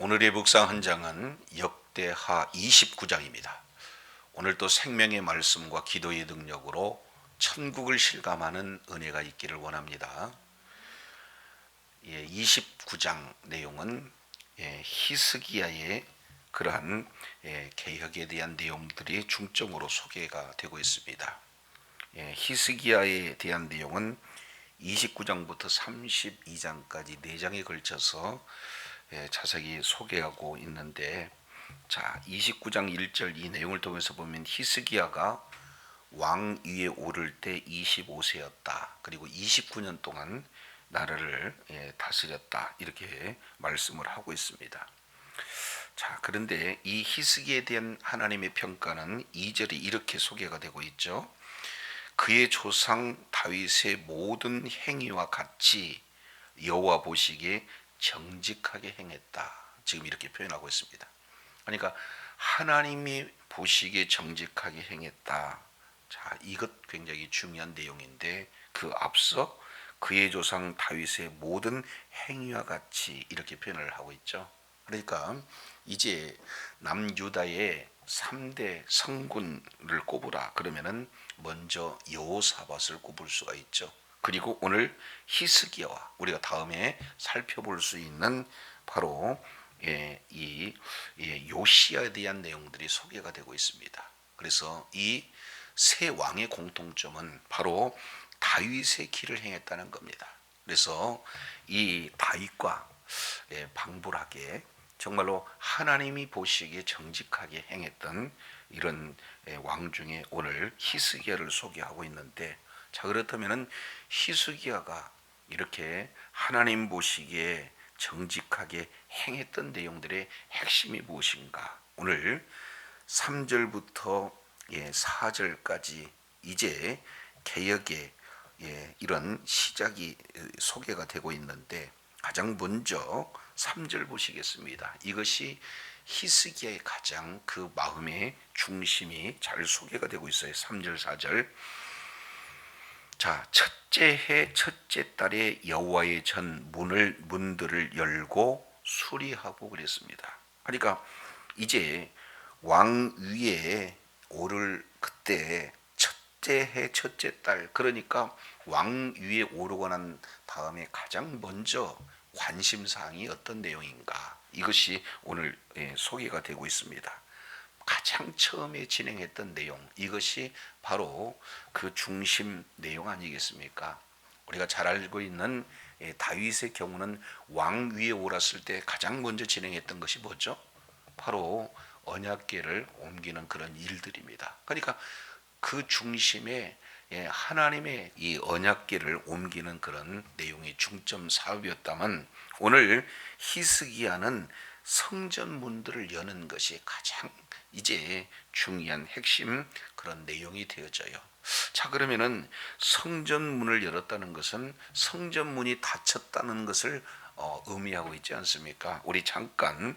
오늘의 묵상 헌장은 역대하 29장입니다. 오늘 또 생명의 말씀과 기도의 능력으로 천국을 실감하는 은혜가 있기를 원합니다. 29장 내용은 히스기야의 그러한 개혁에 대한 내용들이 중점으로 소개가 되고 있습니다. 히스기야에 대한 내용은 29장부터 32장까지 4장에 걸쳐서 자세히 소개하고 있는데, 자 29장 1절 이 내용을 통해서 보면 히스기야가 왕 위에 오를 때 25세였다. 그리고 29년 동안 나라를 다스렸다. 이렇게 말씀을 하고 있습니다. 자, 그런데 이 히스기야에 대한 하나님의 평가는 2절이 이렇게 소개가 되고 있죠. 그의 조상 다윗의 모든 행위와 같이 여호와 보시기에 정직하게 행했다. 지금 이렇게 표현하고 있습니다. 그러니까 하나님이 보시기에 정직하게 행했다. 자, 이것 굉장히 중요한 내용인데, 그 앞서 그의 조상 다윗의 모든 행위와 같이 이렇게 표현을 하고 있죠. 그러니까 이제 남유다의 3대 성군을 꼽으라 그러면은 먼저 여호사밧을 꼽을 수가 있죠. 그리고 오늘 히스기야와 우리가 다음에 살펴볼 수 있는 바로 이 요시야에 대한 내용들이 소개가 되고 있습니다. 그래서 이 세 왕의 공통점은 바로 다윗의 길을 행했다는 겁니다. 그래서 이 다윗과 방불하게 정말로 하나님이 보시기에 정직하게 행했던 이런 왕 중에 오늘 히스기야를 소개하고 있는데, 자, 그렇다면은 히스기야가 이렇게 하나님 보시기에 정직하게 행했던 내용들의 핵심이 무엇인가? 오늘 3절부터 4절까지 이제 개혁의 이런 시작이 소개가 되고 있는데, 가장 먼저 3절 보시겠습니다. 이것이 히스기야의 가장 그 마음의 중심이 잘 소개가 되고 있어요. 3절 4절. 자, 첫째 해 첫째 달에 여호와의 전 문들을 열고 수리하고 그랬습니다. 그러니까 이제 왕 위에 오를 그때 첫째 해 첫째 달, 그러니까 왕 위에 오르고 난 다음에 가장 먼저 관심사항이 어떤 내용인가, 이것이 오늘 소개가 되고 있습니다. 가장 처음에 진행했던 내용, 이것이 바로 그 중심 내용 아니겠습니까? 우리가 잘 알고 있는 다윗의 경우는 왕 위에 올랐을 때 가장 먼저 진행했던 것이 뭐죠? 바로 언약궤를 옮기는 그런 일들입니다. 그러니까 그 중심에 하나님의 이 언약궤를 옮기는 그런 내용이 중점 사업이었다면, 오늘 히스기야는 성전 문들을 여는 것이 가장 이제 중요한 핵심 그런 내용이 되어져요. 자, 그러면은 성전 문을 열었다는 것은 성전 문이 닫혔다는 것을 의미하고 있지 않습니까? 우리 잠깐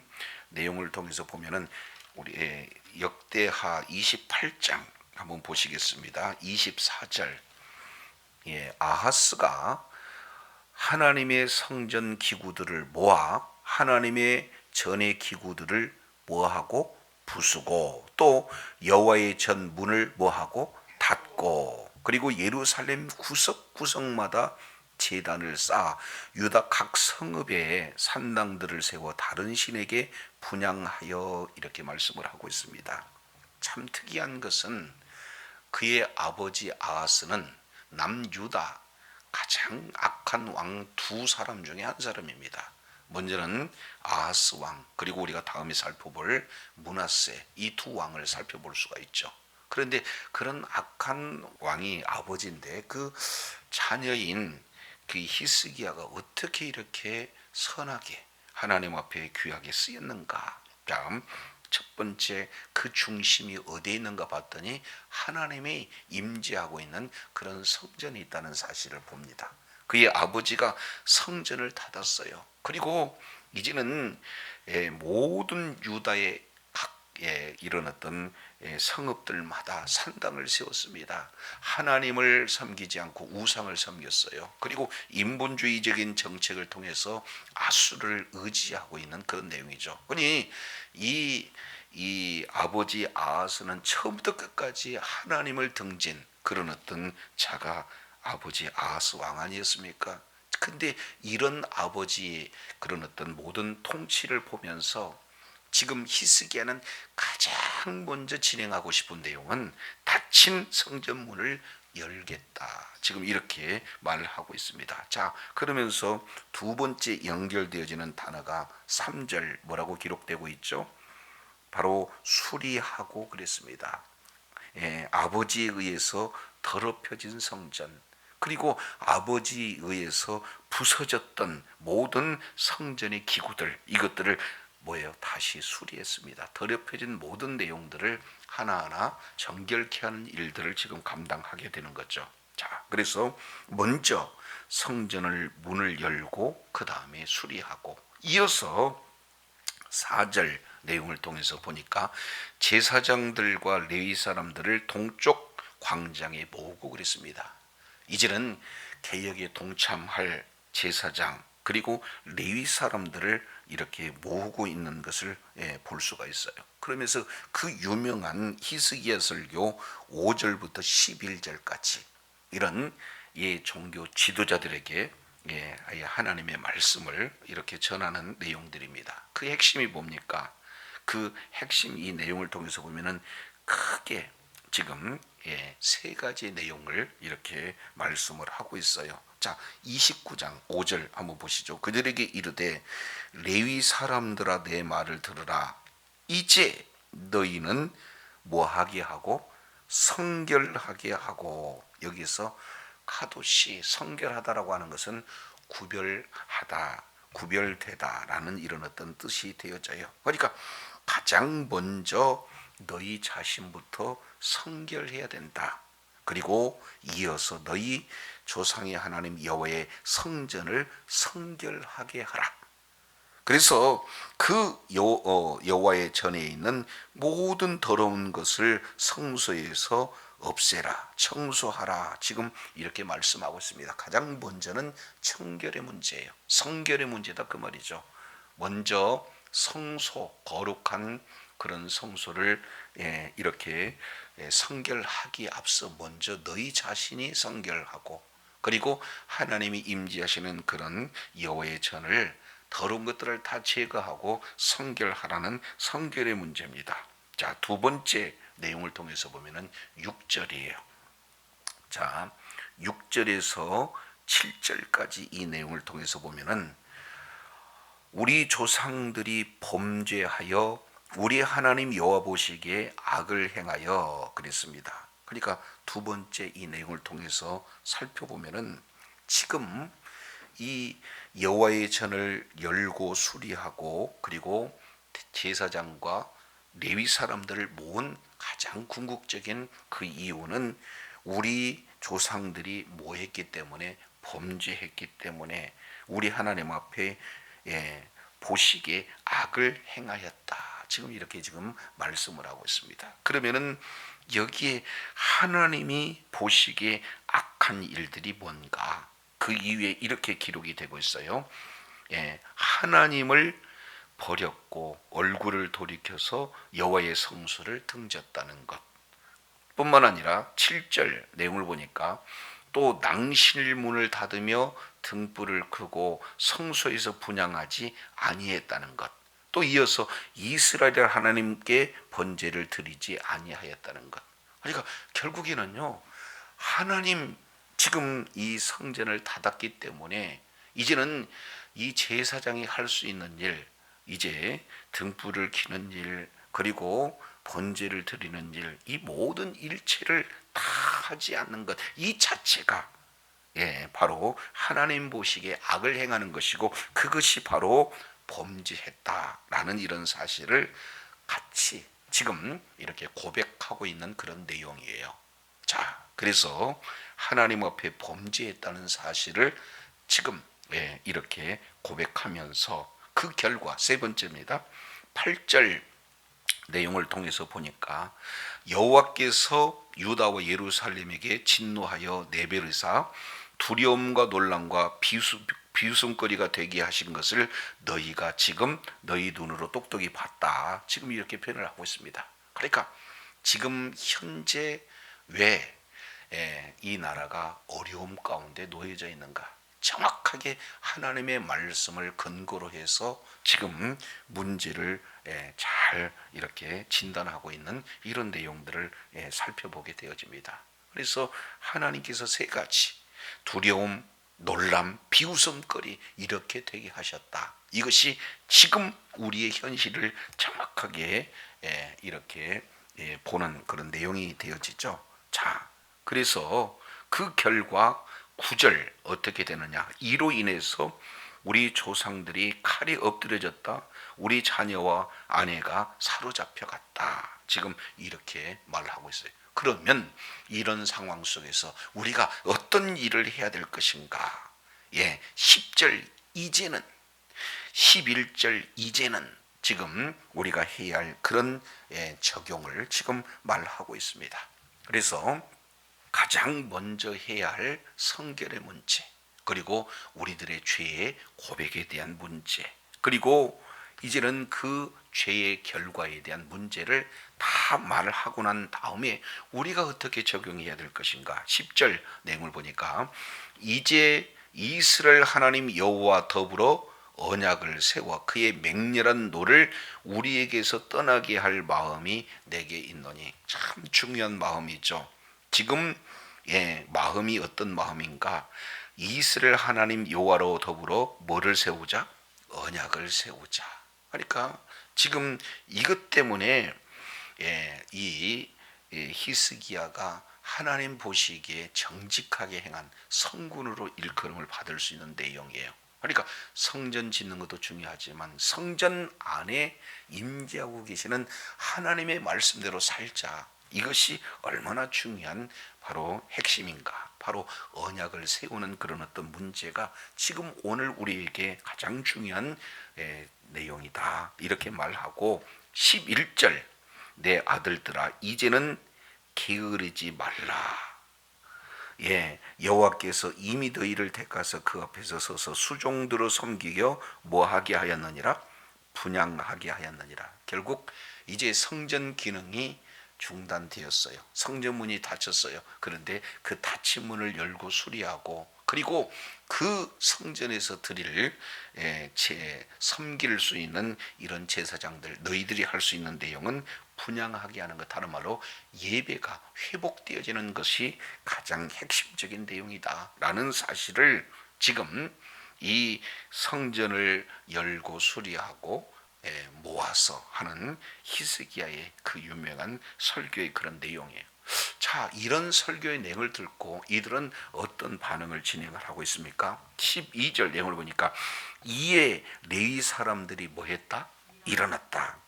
내용을 통해서 보면은 우리 역대하 28장 한번 보시겠습니다. 24절. 아하스가 하나님의 성전 기구들을 모아 하나님의 전의 기구들을 뭐하고 부수고, 또 여호와의 전 문을 뭐하고 닫고, 그리고 예루살렘 구석구석마다 제단을 쌓아 유다 각 성읍에 산당들을 세워 다른 신에게 분향하여, 이렇게 말씀을 하고 있습니다. 참 특이한 것은 그의 아버지 아하스는 남유다 가장 악한 왕 두 사람 중에 한 사람입니다. 먼저는 아하스 왕, 그리고 우리가 다음에 살펴볼 므낫세, 이 두 왕을 살펴볼 수가 있죠. 그런데 그런 악한 왕이 아버지인데 그 자녀인 그 히스기야가 어떻게 이렇게 선하게 하나님 앞에 귀하게 쓰였는가? 다음 첫 번째, 그 중심이 어디에 있는가 봤더니 하나님이 임재하고 있는 그런 성전이 있다는 사실을 봅니다. 그의 아버지가 성전을 닫았어요. 그리고 이제는 모든 유다의 각 이런 어떤 성읍들마다 산당을 세웠습니다. 하나님을 섬기지 않고 우상을 섬겼어요. 그리고 인본주의적인 정책을 통해서 아수를 의지하고 있는 그런 내용이죠. 그러니 이 아버지 아하스는 처음부터 끝까지 하나님을 등진 그런 어떤 자가 아버지 아하스 왕 아니었습니까? 근데 이런 아버지의 그런 어떤 모든 통치를 보면서 지금 히스기야는 가장 먼저 진행하고 싶은 내용은 닫힌 성전문을 열겠다. 지금 이렇게 말을 하고 있습니다. 자, 그러면서 두 번째 연결되어지는 단어가 3절 뭐라고 기록되고 있죠? 바로 수리하고 그랬습니다. 아버지에 의해서 더럽혀진 성전, 그리고 아버지에 의해서 부서졌던 모든 성전의 기구들, 이것들을 뭐예요? 다시 수리했습니다. 더럽혀진 모든 내용들을 하나하나 정결케 하는 일들을 지금 감당하게 되는 거죠. 자, 그래서 먼저 성전을 문을 열고 그 다음에 수리하고, 이어서 4절 내용을 통해서 보니까 제사장들과 레위 사람들을 동쪽 광장에 모으고 그랬습니다. 이제는 개혁에 동참할 제사장 그리고 레위 사람들을 이렇게 모으고 있는 것을 볼 수가 있어요. 그러면서 그 유명한 히스기야 설교 5절부터 11절까지 이런 종교 지도자들에게 하나님의 말씀을 이렇게 전하는 내용들입니다. 그 핵심이 뭡니까? 그 핵심 이 내용을 통해서 보면은 크게 지금 세 가지 내용을 이렇게 말씀을 하고 있어요. 자, 29장 5절 한번 보시죠. 그들에게 이르되 레위 사람들아 내 말을 들으라. 이제 너희는 뭐하게 하고 성결하게 하고, 여기서 카도시 성결하다라고 하는 것은 구별하다, 구별되다라는 이런 어떤 뜻이 되어져요. 그러니까 가장 먼저 너희 자신부터 성결해야 된다. 그리고 이어서 너희 조상의 하나님 여호와의 성전을 성결하게 하라. 그래서 그 여호와의 전에 있는 모든 더러운 것을 성소에서 없애라, 청소하라. 지금 이렇게 말씀하고 있습니다. 가장 먼저는 청결의 문제예요. 성결의 문제다 그 말이죠. 먼저 성소, 거룩한 그런 성소를 이렇게 성결하기에 앞서 먼저 너희 자신이 성결하고, 그리고 하나님이 임재하시는 그런 여호와의 전을 더러운 것들을 다 제거하고 성결하라는 성결의 문제입니다. 자, 두 번째 내용을 통해서 보면은 6절이에요. 자, 6절에서 7절까지 이 내용을 통해서 보면은 우리 조상들이 범죄하여 우리 하나님 여호와 보시기에 악을 행하여 그랬습니다. 그러니까 두 번째 이 내용을 통해서 살펴보면은 지금 이 여호와의 전을 열고 수리하고 그리고 제사장과 레위 사람들을 모은 가장 궁극적인 그 이유는 우리 조상들이 뭐 했기 때문에, 범죄했기 때문에 우리 하나님 앞에 보시기에 악을 행하였다. 지금 이렇게 지금 말씀을 하고 있습니다. 그러면은 여기에 하나님이 보시기에 악한 일들이 뭔가, 그 이후에 이렇게 기록이 되고 있어요. 하나님을 버렸고 얼굴을 돌이켜서 여호와의 성소를 등졌다는 것 뿐만 아니라 7절 내용을 보니까 또 낭실문을 닫으며 등불을 끄고 성소에서 분향하지 아니했다는 것, 또 이어서 이스라엘 하나님께 번제를 드리지 아니하였다는 것. 그러니까 결국에는요, 하나님 지금 이 성전을 닫았기 때문에 이제는 이 제사장이 할 수 있는 일, 이제 등불을 켜는 일, 그리고 번제를 드리는 일, 이 모든 일체를 다 하지 않는 것, 이 자체가 바로 하나님 보시기에 악을 행하는 것이고, 그것이 바로 범죄했다라는 이런 사실을 같이 지금 이렇게 고백하고 있는 그런 내용이에요. 자, 그래서 하나님 앞에 범죄했다는 사실을 지금 이렇게 고백하면서 그 결과 세 번째입니다. 8절 내용을 통해서 보니까 여호와께서 유다와 예루살렘에게 진노하여 내버리사 두려움과 놀람과 비웃음거리가 되게 하신 것을 너희가 지금 너희 눈으로 똑똑히 봤다. 지금 이렇게 표현을 하고 있습니다. 그러니까 지금 현재 왜 이 나라가 어려움 가운데 놓여져 있는가? 정확하게 하나님의 말씀을 근거로 해서 지금 문제를 잘 이렇게 진단하고 있는 이런 내용들을 살펴보게 되어집니다. 그래서 하나님께서 세 가지 두려움, 놀람, 비웃음거리 이렇게 되게 하셨다. 이것이 지금 우리의 현실을 정확하게 이렇게 보는 그런 내용이 되어지죠. 자, 그래서 그 결과 9절 어떻게 되느냐? 이로 인해서 우리 조상들이 칼이 엎드려졌다. 우리 자녀와 아내가 사로잡혀갔다. 지금 이렇게 말하고 있어요. 그러면 이런 상황 속에서 우리가 어떤 일을 해야 될 것인가? 10절 이제는 11절 이제는 지금 우리가 해야 할 그런 적용을 지금 말하고 있습니다. 그래서 가장 먼저 해야 할 성결의 문제, 그리고 우리들의 죄의 고백에 대한 문제, 그리고 이제는 그 죄의 결과에 대한 문제를 다 말을 하고 난 다음에 우리가 어떻게 적용해야 될 것인가. 10절 내용을 보니까 이제 이스라엘 하나님 여호와 더불어 언약을 세워 그의 맹렬한 노를 우리에게서 떠나게 할 마음이 내게 있노니. 참 중요한 마음이죠. 지금 마음이 어떤 마음인가? 이스라엘 하나님 여호와로 더불어 뭐를 세우자? 언약을 세우자. 그러니까 지금 이것 때문에 이 히스기야가 하나님 보시기에 정직하게 행한 성군으로 일컬음을 받을 수 있는 내용이에요. 그러니까 성전 짓는 것도 중요하지만 성전 안에 임재하고 계시는 하나님의 말씀대로 살자. 이것이 얼마나 중요한 바로 핵심인가. 바로 언약을 세우는 그런 어떤 문제가 지금 오늘 우리에게 가장 중요한 내용이다. 이렇게 말하고 11절 내 아들들아 이제는 게으르지 말라. 여호와께서 이미 너희를 택하사 그 앞에서 서서 수종들을 섬기며 뭐하게 하였느니라? 분향하게 하였느니라. 결국 이제 성전 기능이 중단되었어요. 성전문이 닫혔어요. 그런데 그 닫힌 문을 열고 수리하고, 그리고 그 성전에서 드릴 섬길 수 있는 이런 제사장들, 너희들이 할 수 있는 내용은 분향하게 하는 것, 다른 말로 예배가 회복되어지는 것이 가장 핵심적인 내용이다 라는 사실을 지금 이 성전을 열고 수리하고 모아서 하는 히스기야의 그 유명한 설교의 그런 내용이에요. 자, 이런 설교의 내용을 듣고 이들은 어떤 반응을 진행을 하고 있습니까? 12절 내용을 보니까 이에 레위 사람들이 뭐 했다? 일어났다.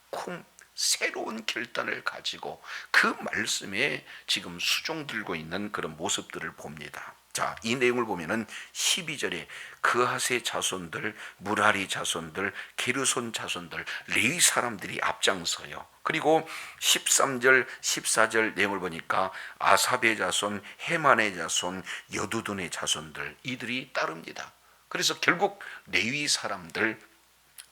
새로운 결단을 가지고 그 말씀에 지금 수종 들고 있는 그런 모습들을 봅니다. 자, 이 내용을 보면은 12절에 그하세 자손들, 무라리 자손들, 게르손 자손들, 레위 사람들이 앞장서요. 그리고 13절, 14절 내용을 보니까 아삽의 자손, 헤만의 자손, 여두둔의 자손들, 이들이 따릅니다. 그래서 결국 레위 사람들,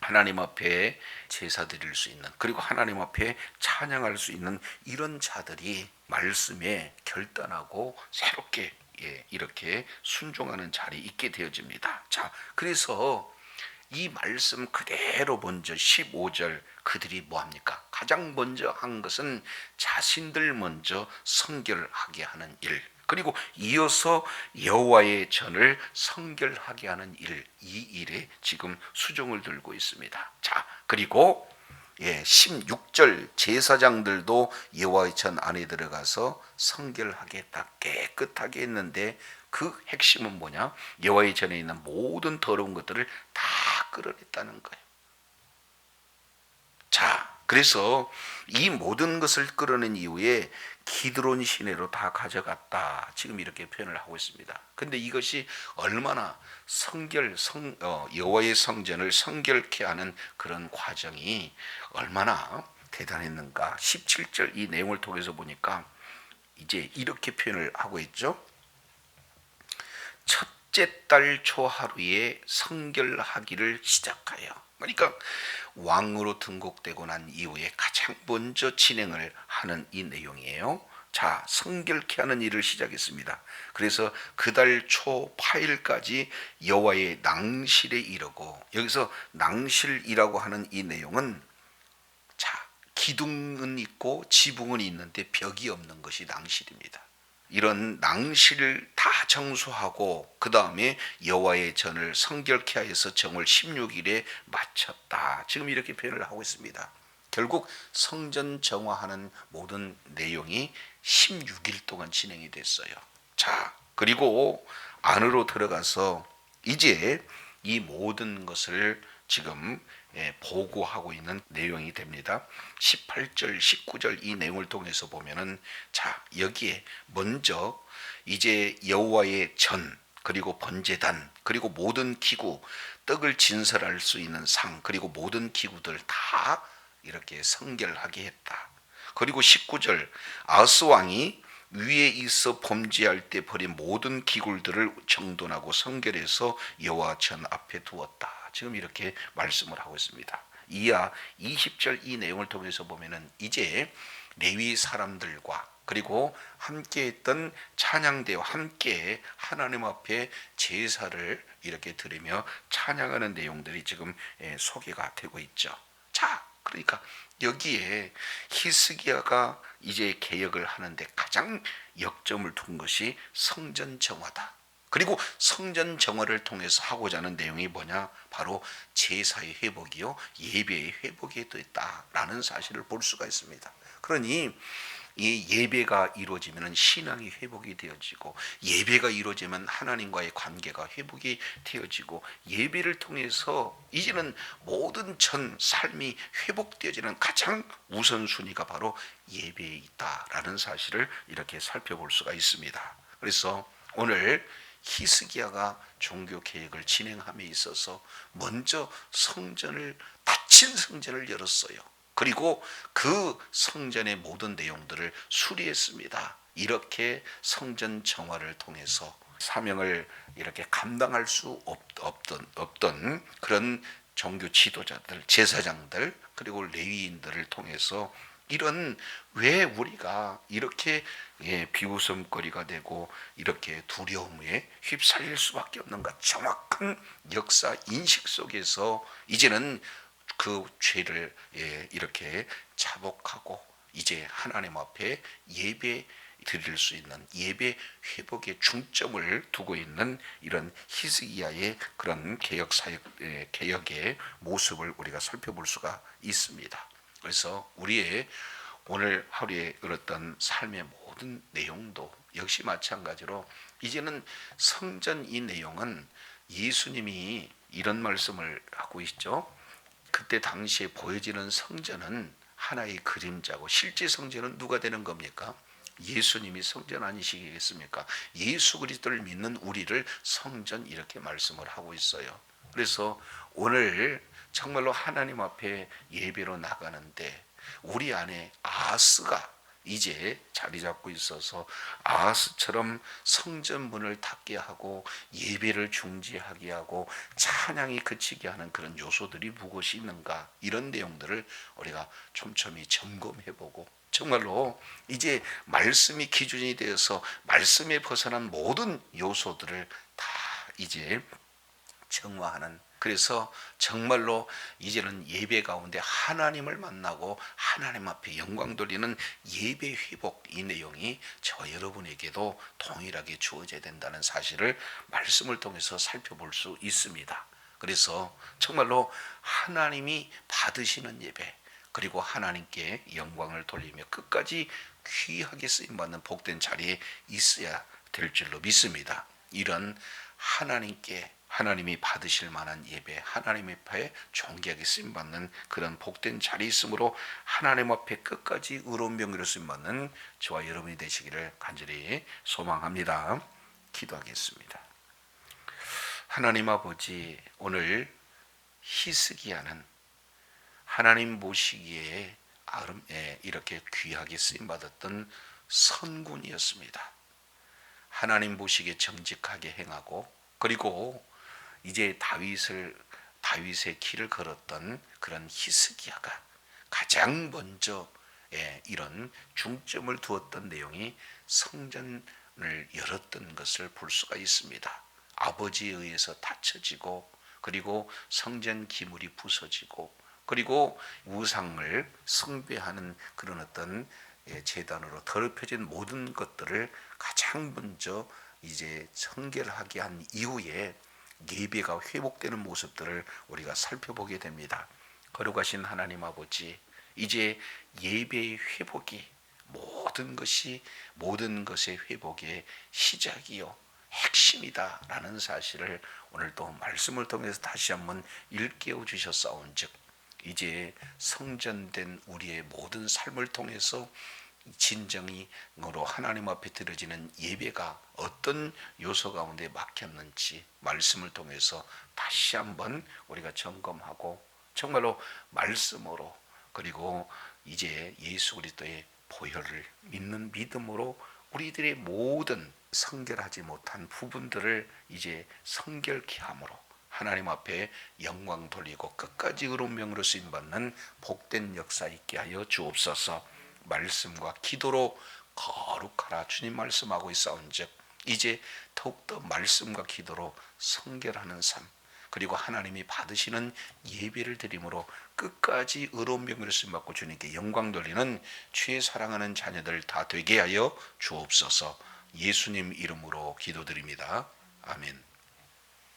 하나님 앞에 제사 드릴 수 있는, 그리고 하나님 앞에 찬양할 수 있는 이런 자들이 말씀에 결단하고 새롭게 이렇게 순종하는 자리에 있게 되어집니다. 자, 그래서 이 말씀 그대로 먼저 15절 그들이 뭐합니까? 가장 먼저 한 것은 자신들 먼저 성결하게 하는 일, 그리고 이어서 여호와의 전을 성결하게 하는 일, 이 일에 지금 수종을 들고 있습니다. 자, 그리고 16절 제사장들도 여호와의 전 안에 들어가서 성결하게 딱 깨끗하게 했는데 그 핵심은 뭐냐? 여호와의 전에 있는 모든 더러운 것들을 다 끌어냈다는 거예요. 자, 그래서 이 모든 것을 끌어낸 이후에 기드론 시내로 다 가져갔다. 지금 이렇게 표현을 하고 있습니다. 근데 이것이 얼마나 여호와의 성전을 성결케 하는 그런 과정이 얼마나 대단했는가? 17절 이 내용을 통해서 보니까 이제 이렇게 표현을 하고 있죠. 첫째 달 초하루에 성결하기를 시작하여. 그러니까 왕으로 등극되고 난 이후에 가장 먼저 진행을 하는 이 내용이에요. 자, 성결케 하는 일을 시작했습니다. 그래서 그달 초 8일까지 여호와의 낭실에 이르고, 여기서 낭실이라고 하는 이 내용은, 자, 기둥은 있고 지붕은 있는데 벽이 없는 것이 낭실입니다. 이런 낭실을 다 정수하고 그 다음에 여호와의 전을 성결케 하여서 정월 16일에 마쳤다. 지금 이렇게 표현을 하고 있습니다. 결국 성전 정화하는 모든 내용이 16일 동안 진행이 됐어요. 자, 그리고 안으로 들어가서 이제 이 모든 것을 지금 보고하고 있는 내용이 됩니다. 18절, 19절 이 내용을 통해서 보면은, 자, 여기에 먼저 이제 여호와의 전, 그리고 번제단, 그리고 모든 기구, 떡을 진설할 수 있는 상, 그리고 모든 기구들 다 이렇게 성결하게 했다. 그리고 19절, 아하스 왕이 위에 있어 범죄할 때 버린 모든 기굴들을 정돈하고 성결해서 여호와 전 앞에 두었다. 지금 이렇게 말씀을 하고 있습니다. 이하 20절 이 내용을 통해서 보면은 이제 레위 사람들과 그리고 함께했던 찬양대와 함께 하나님 앞에 제사를 이렇게 드리며 찬양하는 내용들이 지금 소개가 되고 있죠. 자, 그러니까 여기에 히스기야가 이제 개혁을 하는데 가장 역점을 둔 것이 성전 정화다. 그리고 성전 정화를 통해서 하고자 하는 내용이 뭐냐? 바로 제사의 회복이요, 예배의 회복이 됐다라는 사실을 볼 수가 있습니다. 그러니 이 예배가 이루어지면 신앙이 회복이 되어지고, 예배가 이루어지면 하나님과의 관계가 회복이 되어지고, 예배를 통해서 이제는 모든 전 삶이 회복되어지는 가장 우선순위가 바로 예배에 있다라는 사실을 이렇게 살펴볼 수가 있습니다. 그래서 오늘 히스기야가 종교 개혁을 진행함에 있어서 먼저 성전을, 닫힌 성전을 열었어요. 그리고 그 성전의 모든 내용들을 수리했습니다. 이렇게 성전 정화를 통해서 사명을 이렇게 감당할 수 없던 그런 종교 지도자들, 제사장들, 그리고 레위인들을 통해서 이런, 왜 우리가 이렇게 비웃음거리가 되고 이렇게 두려움에 휩쓸릴 수밖에 없는가? 정확한 역사 인식 속에서 이제는 그 죄를 이렇게 자복하고 이제 하나님 앞에 예배 드릴 수 있는, 예배 회복에 중점을 두고 있는 이런 히스기야의 그런 개혁의 모습을 우리가 살펴볼 수가 있습니다. 그래서 우리의 오늘 하루에 얻었던 삶의 모든 내용도 역시 마찬가지로 이제는 성전, 이 내용은 예수님이 이런 말씀을 하고 있죠. 그때 당시에 보여지는 성전은 하나의 그림자고, 실제 성전은 누가 되는 겁니까? 예수님이 성전 아니시겠습니까? 예수 그리스도를 믿는 우리를 성전, 이렇게 말씀을 하고 있어요. 그래서 오늘 정말로 하나님 앞에 예배로 나가는데 우리 안에 아하스가 이제 자리 잡고 있어서 아하스처럼 성전 문을 닫게 하고 예배를 중지하게 하고 찬양이 그치게 하는 그런 요소들이 무엇이 있는가, 이런 내용들을 우리가 촘촘히 점검해보고, 정말로 이제 말씀이 기준이 되어서 말씀에 벗어난 모든 요소들을 다 이제 정화하는, 그래서 정말로 이제는 예배 가운데 하나님을 만나고 하나님 앞에 영광 돌리는 예배 회복, 이 내용이 저와 여러분에게도 동일하게 주어져야 된다는 사실을 말씀을 통해서 살펴볼 수 있습니다. 그래서 정말로 하나님이 받으시는 예배, 그리고 하나님께 영광을 돌리며 끝까지 귀하게 쓰임받는 복된 자리에 있어야 될 줄로 믿습니다. 이런 하나님이 받으실 만한 예배, 하나님 앞에 존귀하게 쓰임받는 그런 복된 자리에 있으므로 하나님 앞에 끝까지 의로운 병기로 쓰임받는 저와 여러분이 되시기를 간절히 소망합니다. 기도하겠습니다. 하나님 아버지, 오늘 히스기야는 하나님 보시기에 이렇게 귀하게 쓰임 받았던 선군이었습니다. 하나님 보시기에 정직하게 행하고, 그리고 이제 다윗의 길을 걸었던 그런 히스기야가 가장 먼저 이런 중점을 두었던 내용이 성전을 열었던 것을 볼 수가 있습니다. 아버지에 의해서 닫혀지고, 그리고 성전 기물이 부서지고, 그리고 우상을 숭배하는 그런 어떤 제단으로 더럽혀진 모든 것들을 가장 먼저 이제 청결하게 한 이후에 예배가 회복되는 모습들을 우리가 살펴보게 됩니다. 거룩하신 하나님 아버지, 이제 예배의 회복이 모든 것의 회복의 시작이요 핵심이다라는 사실을 오늘 또 말씀을 통해서 다시 한번 일깨워 주셨사온즉, 이제 성전된 우리의 모든 삶을 통해서 진정으로 하나님 앞에 드려지는 예배가 어떤 요소 가운데 막혔는지 말씀을 통해서 다시 한번 우리가 점검하고, 정말로 말씀으로, 그리고 이제 예수 그리스도의 보혈을 믿는 믿음으로 우리들의 모든 성결하지 못한 부분들을 이제 성결케 함으로 하나님 앞에 영광 돌리고 끝까지 의로운 쓰임 받는 복된 역사 있게 하여 주옵소서. 말씀과 기도로 거룩하라 주님 말씀하고 있사온즉, 이제 더욱더 말씀과 기도로 성결하는 삶, 그리고 하나님이 받으시는 예배를 드림으로 끝까지 의로운 병으로 쓰임받고 주님께 영광 돌리는 주의 사랑하는 자녀들 다 되게 하여 주옵소서. 예수님 이름으로 기도드립니다. 아멘.